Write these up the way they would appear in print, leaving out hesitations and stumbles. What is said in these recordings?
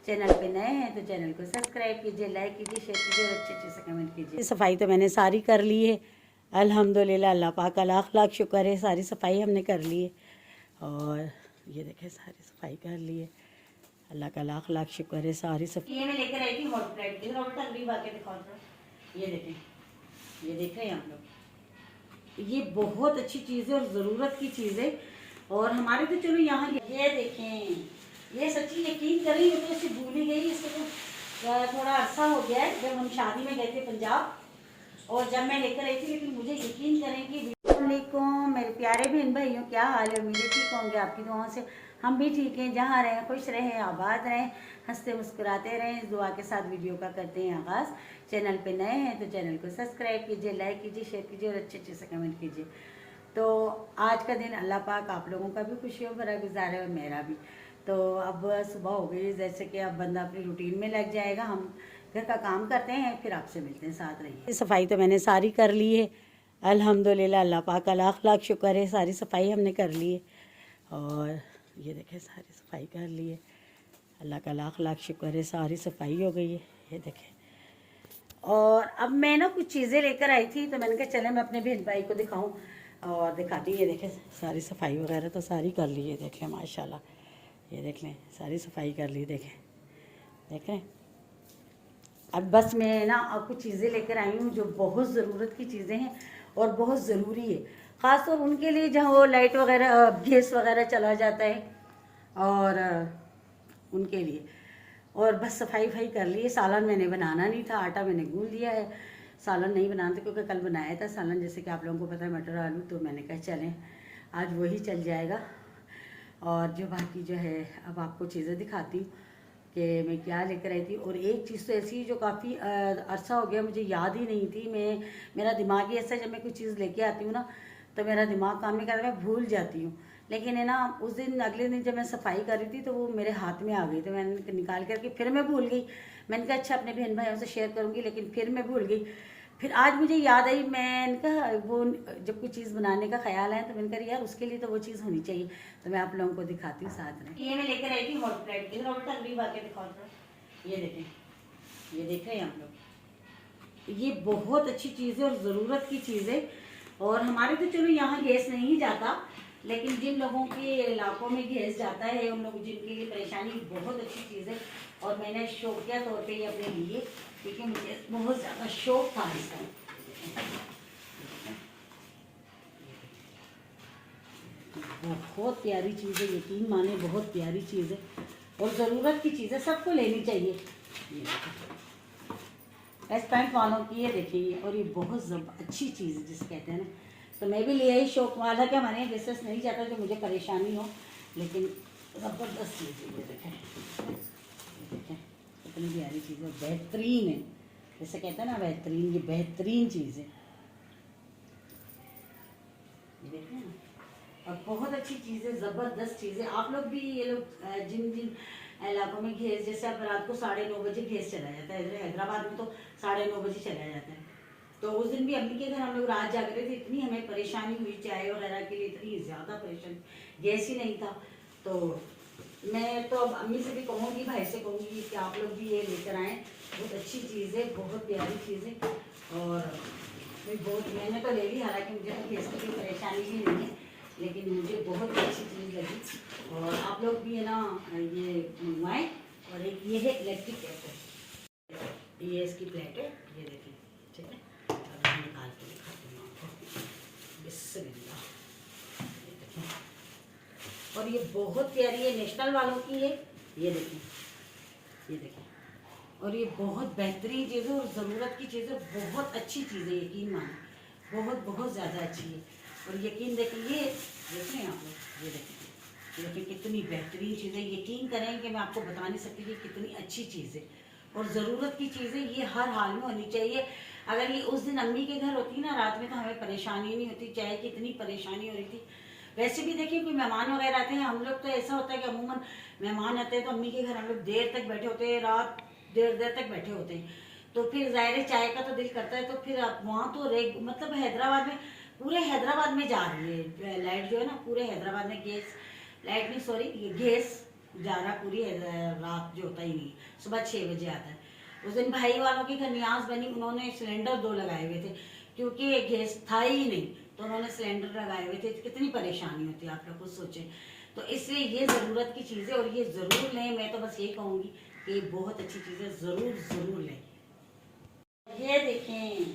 Channel पे नए हैं तो चैनल को सब्सक्राइब कीजिए, लाइक कीजिए, शेयर कीजिए और अच्छे से कमेंट कीजिए। सफाई तो मैंने सारी कर ली है, अल्हम्दुलिल्लाह, अल्लाह पाक का लाख लाख शुक्र है, सारी सफाई हमने कर ली है। और ये देखें सारी सफाई कर ली है, अल्लाह का लाख लाख शुक्र है, सारी सफाई। ये मैं लेकर आई थी हॉट प्लेट की, ये देखें, ये देख रहे हैं आप लोग, ये बहुत अच्छी चीज़ है और ज़रूरत की चीज़ है। और हमारे तो चलो यहाँ ये देखें, ये सच्ची यकीन करें, ये तो इसे भूल ही गई, इसको तो थोड़ा अरसा हो गया है जब हम शादी में गए थे पंजाब, और जब मैं लेकर आई थी, लेकिन मुझे यकीन करें कि अस्सलामुअलैकुम मेरे प्यारे बहन भाइयों, क्या हाल है? उम्मीद ठीक होंगे आपकी दुआओं से, हम भी ठीक हैं। जहाँ रहें खुश रहें, आबाद रहें, हंसते मुस्कुराते रहें, इस दुआ के साथ वीडियो का करते हैं आगाज़। चैनल पे नए हैं तो चैनल को सब्सक्राइब कीजिए, लाइक कीजिए, शेयर कीजिए और अच्छे से कमेंट कीजिए। तो आज का दिन अल्लाह पाक आप लोगों का भी खुशियों भरा गुजारे और मेरा भी। तो अब सुबह हो गई, जैसे कि अब बंदा अपनी रूटीन में लग जाएगा, हम घर का काम करते हैं, फिर आपसे मिलते हैं, साथ रहिए। सफाई तो मैंने सारी कर ली है, अल्हम्दुलिल्लाह, अल्लाह पाक का लाख लाख शुक्र है, सारी सफाई हमने कर ली है। और ये देखें सारी सफाई कर ली है, अल्लाह का लाख लाख शुक्र है, सारी सफाई हो गई है। ये देखें, और अब मैं ना कुछ चीज़ें लेकर आई थी, तो मैंने कहा चले मैं अपने बहन भाई को दिखाऊं और दिखाती। ये देखें सारी सफाई वगैरह तो सारी कर ली है, देख लें माशाल्लाह, ये देख लें सारी सफाई कर ली, देखें देख रहे हैं। अब बस मैं ना अब कुछ चीज़ें लेकर आई हूँ जो बहुत ज़रूरत की चीज़ें हैं और बहुत ज़रूरी है, ख़ासतौर उनके लिए जहाँ वो लाइट वगैरह गैस वगैरह चला जाता है, और उनके लिए। और बस सफाई वफाई कर ली है। सालन मैंने बनाना नहीं था, आटा मैंने गूंद लिया है, सालन नहीं बनाना था क्योंकि कल बनाया था सालन, जैसे कि आप लोगों को पता है, मटर आलू, तो मैंने कहा चलें आज वही चल जाएगा। और जो बाकी जो है अब आपको चीज़ें दिखाती हूँ कि मैं क्या लेकर आई थी। और एक चीज़ तो ऐसी जो काफ़ी अरसा हो गया मुझे याद ही नहीं थी, मेरा दिमाग ही ऐसा है, जब मैं कोई चीज़ लेके आती हूँ ना तो मेरा दिमाग काम नहीं करता, मैं भूल जाती हूँ। लेकिन है ना, उस दिन अगले दिन जब मैं सफाई कर रही थी तो वो मेरे हाथ में आ गई, तो मैंने निकाल करके फिर मैं भूल गई। मैंने कहा अच्छा अपने बहन भाइयों से शेयर करूँगी, लेकिन फिर मैं भूल गई। फिर आज मुझे याद आई, मैंने कहा वो जब कोई चीज़ बनाने का ख्याल आया तो मैंने कहा यार उसके लिए तो वो चीज़ होनी चाहिए, तो मैं आप लोगों को दिखाती हूँ साथ में। ये मैं लेकर आई थी हॉट प्लेट की, ये देखें, ये देख रहे हैं आप लोग, ये बहुत अच्छी चीज़ है और ज़रूरत की चीज़ है। और हमारे तो चलो यहाँ गैस नहीं जाता, लेकिन जिन लोगों के इलाकों में गैस जाता है, उन लोग जिनके लिए परेशानी, बहुत अच्छी चीज़ है। और मैंने शौकिया तौर पे ये अपने लिए, क्योंकि मुझे बहुत ज़्यादा शौक था इसका। बहुत प्यारी चीज़ है, यकीन माने बहुत प्यारी चीज़ है और ज़रूरत की चीज़ है, सबको लेनी चाहिए। एस पैंट वालों की ये देखिए, और ये बहुत अच्छी चीज़ है जिसे कहते हैं ना, तो मैं भी ले आई शौक वाला, क्या माने जैसे नहीं जाता जो मुझे परेशानी हो, लेकिन ज़बरदस्त चीज़ है। ये देखें कितनी प्यारी चीज़ है, बेहतरीन है, जैसे कहते हैं ना बेहतरीन, ये बेहतरीन चीज़ है, ये देखें ना, और बहुत अच्छी चीज़ है, ज़बरदस्त चीज़ है। आप लोग भी, ये लोग जिन जिन इलाकों में गैस, जैसे अब रात को 9:30 बजे गैस चला जाता है, इधर हैदराबाद में तो 9:30 बजे चला जाता है। तो उस दिन भी अम्मी के घर हम लोग रात जाग रहे थे, इतनी हमें परेशानी हुई चाय वगैरह के लिए, इतनी ज़्यादा परेशानी, गैस ही नहीं था। तो मैं तो अब अम्मी से भी कहूँगी, भाई से कहूँगी कि आप लोग भी ये लेकर आएँ, बहुत अच्छी चीज़ है, बहुत प्यारी चीज़ है। और मैंने तो ले ली, हालांकि मुझे तो गैस की परेशानी भी नहीं है, लेकिन मुझे बहुत अच्छी चीज़ लगी। और आप लोग भी है ना ये मंगवाएँ। और एक ये है इलेक्ट्रिक केटल, ये इसकी प्लेट है, ये देखिए, ठीक है, निकाल के दिखाती हूँ आपको, बिस्मिल्लाह, ये देखें। और ये बहुत प्यारी है, नेशनल वालों की है, ये देखें, ये देखें। और ये बहुत बेहतरीन चीज़ है और ज़रूरत की चीज़ है, बहुत अच्छी चीज़ है, यकीन माने बहुत बहुत ज़्यादा अच्छी है। और यकीन देखिए, ये देख रहे हैं आप लोग, ये देखिए कितनी बेहतरीन चीज़ है, यकीन करें कि मैं आपको बता नहीं सकती कि कितनी अच्छी चीज़ है और ज़रूरत की चीज़ है, ये हर हाल में होनी चाहिए। अगर ये उस दिन अम्मी के घर होती ना रात में, तो हमें परेशानी नहीं होती, चाय की इतनी परेशानी हो रही थी। वैसे भी देखिए कोई मेहमान वगैरह आते हैं, हम लोग तो ऐसा होता है कि अमूमन मेहमान आते हैं तो अम्मी के घर हम लोग देर तक बैठे होते हैं, रात देर देर तक बैठे होते हैं, तो फिर ज़ाहिर चाय का तो दिल करता है। तो फिर आप वहाँ तो मतलब हैदराबाद में, पूरे हैदराबाद में जा रही है लाइट जो है ना, पूरे हैदराबाद में गैस, लाइट नहीं सॉरी, ये गैस 11 पूरी रात जो होता ही नहीं, सुबह 6 बजे आता है। उस दिन भाई वालों की खन्यास बनी, उन्होंने सिलेंडर 2 लगाए हुए थे क्योंकि गैस था ही नहीं, तो उन्होंने सिलेंडर लगाए हुए थे। कितनी परेशानी होती है, आप लोग कुछ सोचें। तो इसलिए ये ज़रूरत की चीज़ है और ये ज़रूर लें। मैं तो बस यही कहूँगी कि ये बहुत अच्छी चीज़ है, ज़रूर लें। ये देखें,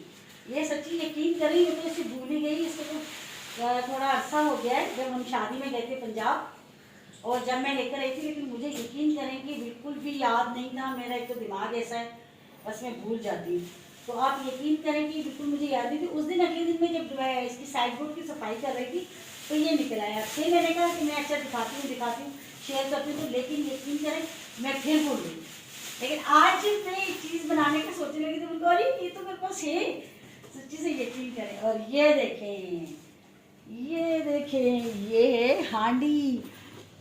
ये सच्ची यकीन करें, ये तो इसे भूल ही गई। इसको तो थोड़ा अरसा हो गया है, जब हम शादी में गए थे पंजाब और जब मैं लेकर आई थी, लेकिन मुझे यकीन करें कि बिल्कुल भी याद नहीं था। मेरा एक तो दिमाग ऐसा है, बस मैं भूल जाती हूँ। तो आप यकीन करें कि बिल्कुल मुझे याद नहीं थी। उस दिन अगले दिन में जब इसकी साइड बोर्ड की सफाई कर रही थी तो ये निकल आया। फिर मैंने कहा कि मैं अच्छा दिखाती हूँ, शेयर करती हूँ, लेकिन यकीन करें मैं फिर भूल गई। लेकिन आज मैं एक चीज़ बनाने का सोचने लगी तो मुझको, अरे ये तो मेरे पास है, सच्ची से यकीन करें। और ये देखें, ये है हांडी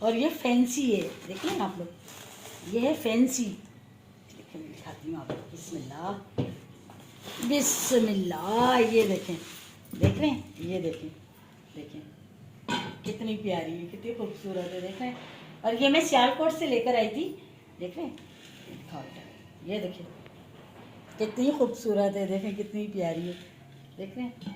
और ये फैंसी है। देखिए आप लोग, ये है फैंसी। देखिए मैं दिखाती हूँ आपको, बिस्मिल्लाह बिस्मिल्लाह। ये देखें, देख रहे हैं, ये देखें, देखें कितनी प्यारी है, कितनी खूबसूरत है, देख रहे हैं। और ये मैं सियालकोट से लेकर आई थी, देख रहे हैं, ये देखें कितनी खूबसूरत है, देखें कितनी प्यारी है, देख रहे हैं।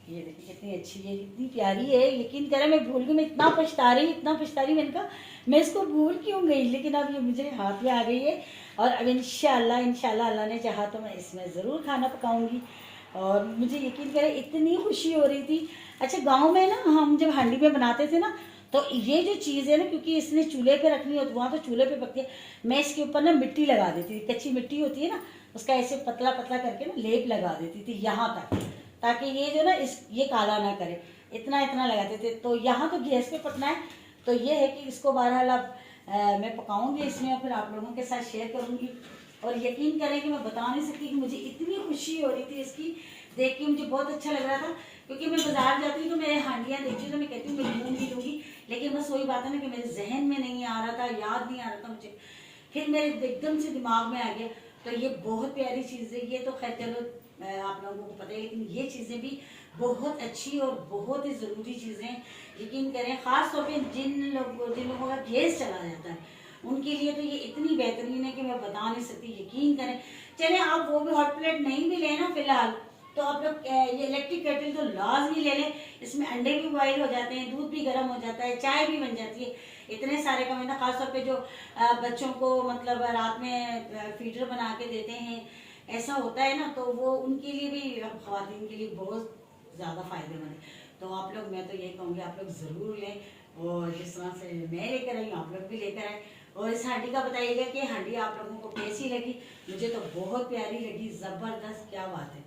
ये देखिए कितनी अच्छी है, कितनी प्यारी है। यकीन करें मैं भूल गई, मैं इतना पछता रही, मैंने कहा मैं इसको भूल क्यों गई, लेकिन अब ये मुझे हाथ में आ गई है। और अब इंशाल्लाह अल्लाह ने चाहा तो मैं इसमें ज़रूर खाना पकाऊंगी। और मुझे यकीन करें इतनी खुशी हो रही थी। अच्छा, गांव में ना हम जब हांडी में बनाते थे ना, तो ये जो चीज़ है ना, क्योंकि इसने चूल्हे पे रखनी होती, वहाँ तो चूल्हे पे पकती है, मैं इसके ऊपर ना मिट्टी लगा देती थी, कच्ची मिट्टी होती है ना, उसका ऐसे पतला पतला करके ना लेप लगा देती थी यहाँ तक, ताकि ये जो ना ये काला ना करे। इतना लगाते थे। तो यहाँ तो गैस पे पकना है, तो ये है कि इसको बहरहाल अब मैं पकाऊंगी इसमें और फिर आप लोगों के साथ शेयर करूंगी। और यकीन करें कि मैं बता नहीं सकती कि मुझे इतनी खुशी हो रही थी इसकी देख के, मुझे बहुत अच्छा लग रहा था। क्योंकि मैं बाजार जाती हूँ तो मैं हांडियाँ देखती हूँ तो मैं कहती हूँ मैं लूँगी, लेकिन बस वही बात है ना कि मेरे जहन में नहीं आ रहा था, याद नहीं आ रहा था मुझे। फिर मेरे एकदम से दिमाग में आ गया। तो ये बहुत प्यारी चीज़ है। ये तो खैर चलो आप लोगों को पता है, लेकिन ये चीज़ें भी बहुत अच्छी और बहुत ही ज़रूरी चीज़ें। यकीन करें, ख़ास तौर पे जिन लोगों का गैस चला जाता है उनके लिए तो ये इतनी बेहतरीन है कि मैं बता नहीं सकती। यकीन करें, चले आप वो भी हॉट प्लेट नहीं भी लेना फिलहाल, तो आप लोग ये इलेक्ट्रिक केटल तो लाजमी ले लें। इसमें अंडे भी बॉयल हो जाते हैं, दूध भी गर्म हो जाता है, चाय भी बन जाती है। इतने सारे काम है ना, खासतौर पे जो बच्चों को मतलब रात में फीडर बना के देते हैं, ऐसा होता है ना, तो वो उनके लिए भी, ख़वातीन के लिए बहुत ज़्यादा फ़ायदेमंद है। तो आप लोग, मैं तो यही कहूँगी आप लोग ज़रूर लें। और जिस तरह से मैं लेकर आई हूँ आप लोग भी लेकर आए। और इस हांडी का बताइएगा कि हांडी आप लोगों को कैसी लगी। मुझे तो बहुत प्यारी लगी, ज़बरदस्त, क्या बात है,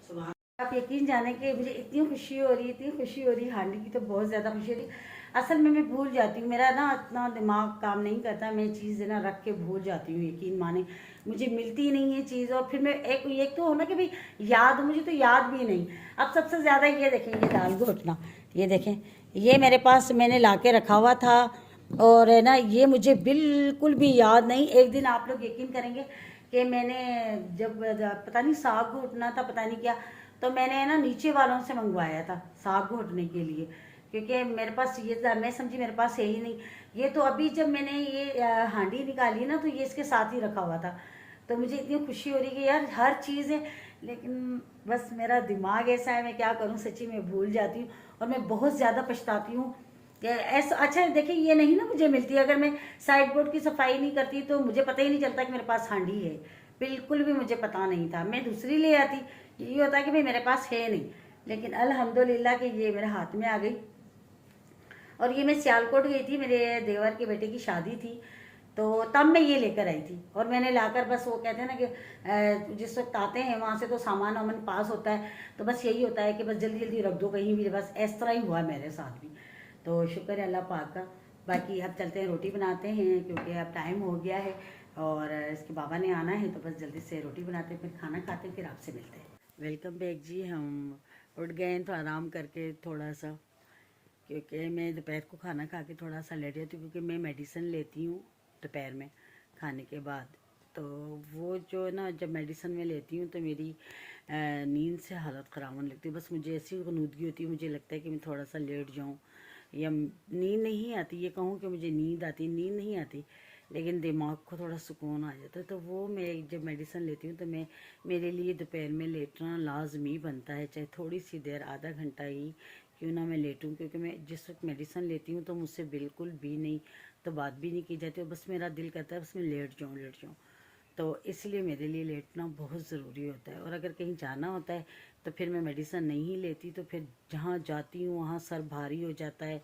सुबह। आप यकीन जाने कि मुझे इतनी खुशी हो रही हांडी की तो बहुत ज़्यादा खुशी हो रही। असल में मैं भूल जाती हूँ, मेरा ना इतना दिमाग काम नहीं करता, मैं चीज़ ना रख के भूल जाती हूँ। यकीन माने मुझे मिलती नहीं है चीज़, और फिर मैं एक तो हो ना कि भाई याद, मुझे तो याद भी नहीं। अब सबसे ज़्यादा ये देखें, ये दाल घोटना, ये देखें, ये मेरे पास मैंने ला के रखा हुआ था और है ना, ये मुझे बिल्कुल भी याद नहीं। एक दिन आप लोग यकीन करेंगे कि मैंने जब पता नहीं साग घोटना था, पता नहीं क्या, तो मैंने ना नीचे वालों से मंगवाया था साग घोटने के लिए, क्योंकि मेरे पास ये था, मैं समझी मेरे पास है ही नहीं। ये तो अभी जब मैंने ये हांडी निकाली ना, तो ये इसके साथ ही रखा हुआ था। तो मुझे इतनी खुशी हो रही कि यार हर चीज़ है, लेकिन बस मेरा दिमाग ऐसा है, मैं क्या करूँ, सच्ची में भूल जाती हूँ और मैं बहुत ज़्यादा पछताती हूँ। ऐसा अच्छा देखिए, ये नहीं ना मुझे मिलती, अगर मैं साइड बोर्ड की सफाई नहीं करती तो मुझे पता ही नहीं चलता कि मेरे पास हांडी है। बिल्कुल भी मुझे पता नहीं था, मैं दूसरी ले आती, ये होता है कि भाई मेरे पास है नहीं। लेकिन अल्हम्दुलिल्लाह कि ये मेरे हाथ में आ गई। और ये मैं सियालकोट गई थी, मेरे देवर के बेटे की शादी थी, तो तब मैं ये लेकर आई थी। और मैंने लाकर, बस वो कहते हैं ना कि जिस वक्त आते हैं वहाँ से तो सामान वामान पास होता है, तो बस यही होता है कि बस जल्दी जल्दी रख दो कहीं भी, बस इस तरह ही हुआ मेरे साथ भी। तो शुक्र है अल्लाह पाक का। बाकी अब चलते हैं, रोटी बनाते हैं, क्योंकि अब टाइम हो गया है और इसके बाबा ने आना है, तो बस जल्दी से रोटी बनाते हैं, फिर खाना खाते हैं, फिर आपसे मिलते हैं। वेलकम बैक जी। हम उठ गए हैं तो आराम करके थोड़ा सा, क्योंकि मैं दोपहर को खाना खा के थोड़ा सा लेट जाती हूँ, क्योंकि मैं मेडिसिन लेती हूँ दोपहर में खाने के बाद। तो वो जो ना, जब मेडिसिन में लेती हूँ तो मेरी नींद से हालत ख़राब होने लगती है। बस मुझे ऐसी गनूदगी होती है, मुझे लगता है कि मैं थोड़ा सा लेट जाऊँ, या नींद नहीं आती, ये कहूँ कि मुझे नींद नहीं आती, लेकिन दिमाग को थोड़ा सुकून आ जाता है। तो वो मैं जब मेडिसिन लेती हूँ तो मैं मेरे लिए दोपहर में लेटना लाजमी बनता है, चाहे थोड़ी सी देर, आधा घंटा ही क्यों ना मैं लेटूँ, क्योंकि मैं जिस वक्त मेडिसिन लेती हूँ तो मुझसे बिल्कुल भी नहीं तो बात भी नहीं की जाती, और बस मेरा दिल करता है बस मैं लेट जाऊँ। तो इसलिए मेरे लिए लेटना बहुत ज़रूरी होता है। और अगर कहीं जाना होता है तो फिर मैं मेडिसिन नहीं लेती, तो फिर जहाँ जाती हूँ वहाँ सर भारी हो जाता है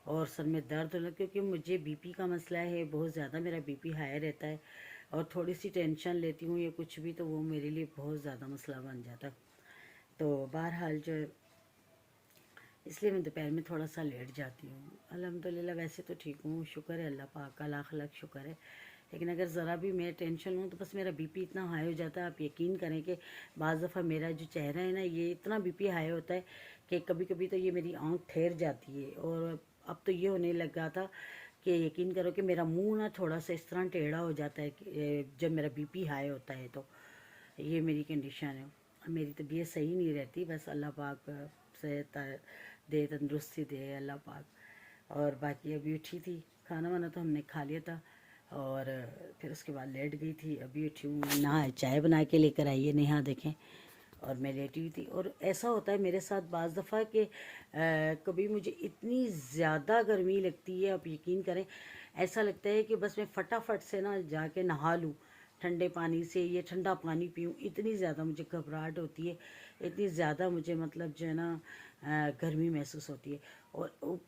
और सर में दर्द होना, क्योंकि मुझे बीपी का मसला है, बहुत ज़्यादा मेरा बीपी हाई रहता है, और थोड़ी सी टेंशन लेती हूँ या कुछ भी तो वो मेरे लिए बहुत ज़्यादा मसला बन जाता है। तो बहरहाल जो है, इसलिए मैं दोपहर में थोड़ा सा लेट जाती हूँ। अल्हम्दुलिल्लाह वैसे तो ठीक हूँ, शुक्र है अल्लाह पाक का, लाख लाख शुक्र है। लेकिन अगर ज़रा भी मैं टेंशन हूँ तो बस मेरा बीपी इतना हाई हो जाता है, आप यकीन करें कि बाज़ दफ़ा मेरा जो चेहरा है ना, ये इतना बीपी हाई होता है कि कभी कभी तो ये मेरी आँख ठहर जाती है। और अब तो ये होने लगा था कि यकीन करो कि मेरा मुंह ना थोड़ा सा इस तरह टेढ़ा हो जाता है जब मेरा बीपी हाई होता है। तो ये मेरी कंडीशन है। मेरी तबीयत सही नहीं रहती, बस अल्लाह पाक सेहत दे, तंदुरुस्ती दे अल्लाह पाक। और बाकी अभी उठी थी, खाना वाना तो हमने खा लिया था, और फिर उसके बाद लेट गई थी। अभी उठी हूँ, नहा चाय बना के लेकर आई है नेहा, देखें, और मैं लेटी हुई थी। और ऐसा होता है मेरे साथ बाज़ दफ़ा कि कभी मुझे इतनी ज़्यादा गर्मी लगती है, आप यकीन करें, ऐसा लगता है कि बस मैं फटाफट से ना जाके नहा लूँ ठंडे पानी से, ये ठंडा पानी पीऊँ, इतनी ज़्यादा मुझे घबराहट होती है, इतनी ज़्यादा मुझे मतलब जो है ना गर्मी महसूस होती है। और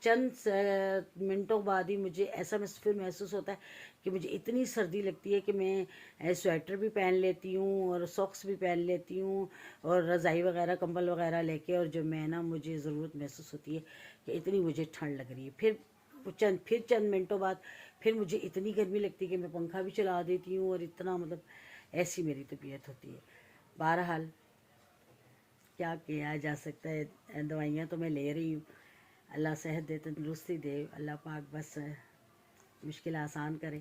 चंद मिनटों बाद ही मुझे ऐसा फिर महसूस होता है कि मुझे इतनी सर्दी लगती है कि मैं स्वेटर भी पहन लेती हूँ और सॉक्स भी पहन लेती हूँ, और रज़ाई वगैरह कंबल वगैरह लेके, और जो मैं ना मुझे ज़रूरत महसूस होती है कि इतनी मुझे ठंड लग रही है। फिर चंद मिनटों बाद फिर मुझे इतनी गर्मी लगती है कि मैं पंखा भी चला देती हूँ, और इतना मतलब ऐसी मेरी तबीयत होती है। बहरहाल क्या किया जा सकता है, दवाइयाँ तो मैं ले रही हूँ, अल्लाह सेहत दे, तंदुरुस्ती दे अल्लाह पाक, बस मुश्किल आसान करे।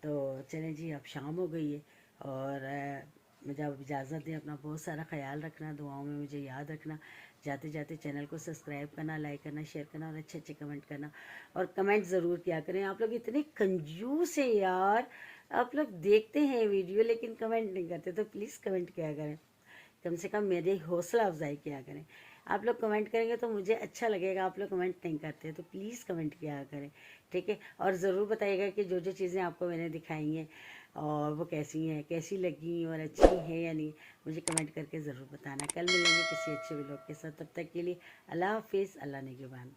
तो चलें जी, अब शाम हो गई है, और मुझे अब इजाज़त दें। अपना बहुत सारा ख्याल रखना, दुआओं में मुझे याद रखना। जाते जाते चैनल को सब्सक्राइब करना, लाइक करना, शेयर करना, और अच्छे अच्छे कमेंट करना, और कमेंट ज़रूर किया करें। आप लोग इतने कंजूस है यार, आप लोग देखते हैं वीडियो लेकिन कमेंट नहीं करते, तो प्लीज़ कमेंट किया करें, कम से कम मेरी हौसला अफजाई किया करें। आप लोग कमेंट करेंगे तो मुझे अच्छा लगेगा, आप लोग कमेंट नहीं करते तो प्लीज़ कमेंट किया करें, ठीक है। और ज़रूर बताइएगा कि जो जो चीज़ें आपको मैंने दिखाई हैं और वो कैसी हैं, कैसी लगी और अच्छी हैं या नहीं, मुझे कमेंट करके ज़रूर बताना। कल मिलेंगे किसी अच्छे व्लॉग के साथ, तब तक के लिए अल्लाह हाफिज़, अल्लाह निगहबान।